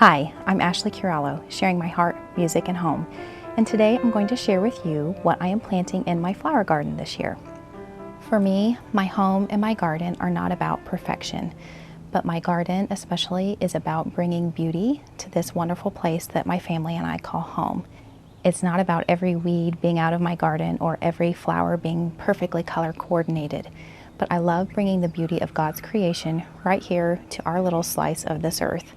Hi, I'm Ashley Curallo, sharing my heart, music, and home. And today I'm going to share with you what I am planting in my flower garden this year. For me, my home and my garden are not about perfection, but my garden especially is about bringing beauty to this wonderful place that my family and I call home. It's not about every weed being out of my garden or every flower being perfectly color coordinated, but I love bringing the beauty of God's creation right here to our little slice of this earth.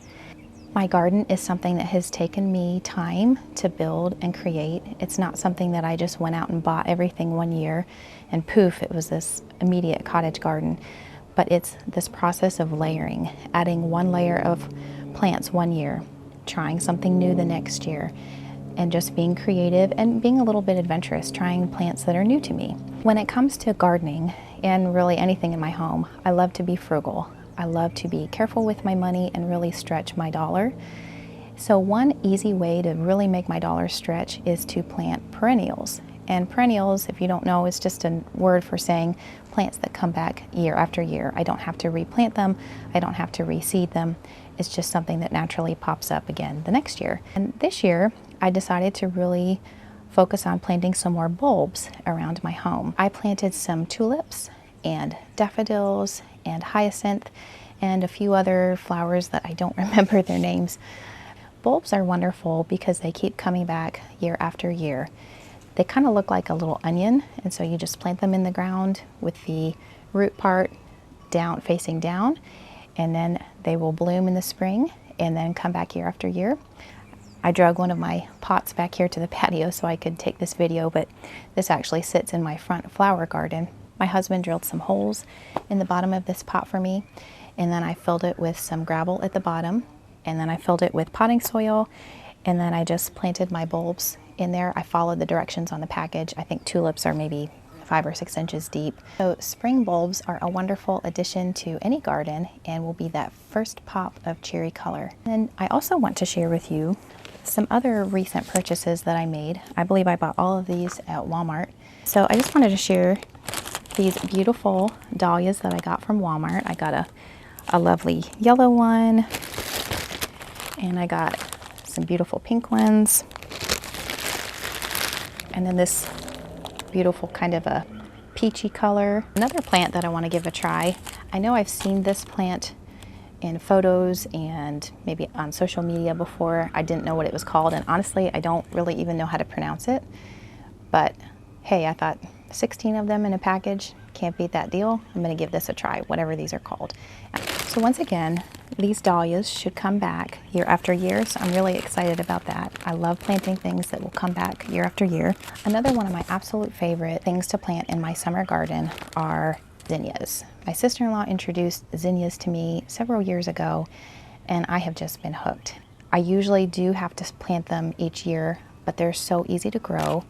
My garden is something that has taken me time to build and create. It's not something that I just went out and bought everything one year and poof, it was this immediate cottage garden. But it's this process of layering, adding one layer of plants one year, trying something new the next year, and just being creative and being a little bit adventurous, trying plants that are new to me. When it comes to gardening and really anything in my home, I love to be frugal. I love to be careful with my money and really stretch my dollar. So one easy way to really make my dollar stretch is to plant perennials. And perennials, if you don't know, is just a word for saying plants that come back year after year. I don't have to replant them. I don't have to reseed them. It's just something that naturally pops up again the next year. And this year, I decided to really focus on planting some more bulbs around my home. I planted some tulips and daffodils and hyacinth and a few other flowers that I don't remember their names. Bulbs are wonderful because they keep coming back year after year. They kind of look like a little onion, and so you just plant them in the ground with the root part down, facing down, and then they will bloom in the spring and then come back year after year. I drug one of my pots back here to the patio so I could take this video, but this actually sits in my front flower garden. My husband drilled some holes in the bottom of this pot for me, and then I filled it with some gravel at the bottom, and then I filled it with potting soil, and then I just planted my bulbs in there. I followed the directions on the package. I think tulips are maybe 5 or 6 inches deep. So spring bulbs are a wonderful addition to any garden and will be that first pop of cherry color. And I also want to share with you some other recent purchases that I made. I believe I bought all of these at Walmart. So I just wanted to share these beautiful dahlias that I got from Walmart. I got a lovely yellow one, and I got some beautiful pink ones, and then this beautiful kind of a peachy color. Another plant that I want to give a try. I know I've seen this plant in photos and maybe on social media before. I didn't know what it was called, and honestly I don't really even know how to pronounce it, but hey, I thought 16 of them in a package, can't beat that deal. I'm going to give this a try, whatever these are called. So once again, these dahlias should come back year after year, so I'm really excited about that. I love planting things that will come back year after year. Another one of my absolute favorite things to plant in my summer garden are zinnias. My sister-in-law introduced zinnias to me several years ago, and I have just been hooked. I usually do have to plant them each year, but they're so easy to grow.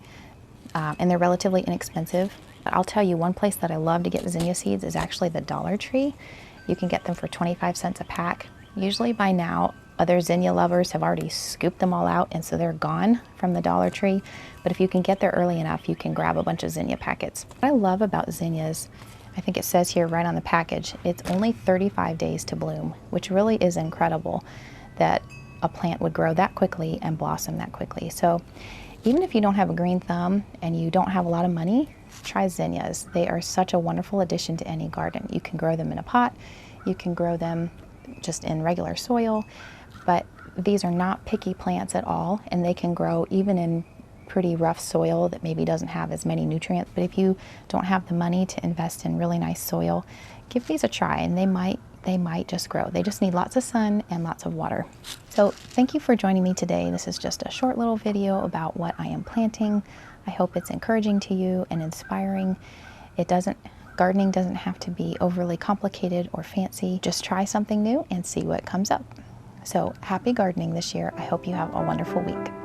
And they're relatively inexpensive. But I'll tell you, one place that I love to get zinnia seeds is actually the Dollar Tree. You can get them for 25 cents a pack. Usually by now, other zinnia lovers have already scooped them all out, and so they're gone from the Dollar Tree. But if you can get there early enough, you can grab a bunch of zinnia packets. What I love about zinnias, I think it says here right on the package, it's only 35 days to bloom, which really is incredible that a plant would grow that quickly and blossom that quickly. So even if you don't have a green thumb and you don't have a lot of money, try zinnias. They are such a wonderful addition to any garden. You can grow them in a pot, you can grow them just in regular soil, but these are not picky plants at all, and they can grow even in pretty rough soil that maybe doesn't have as many nutrients. But if you don't have the money to invest in really nice soil, give these a try, and they might just grow. They just need lots of sun and lots of water. So thank you for joining me today. This is just a short little video about what I am planting. I hope it's encouraging to you and inspiring. Gardening doesn't have to be overly complicated or fancy. Just try something new and see what comes up. So happy gardening this year. I hope you have a wonderful week.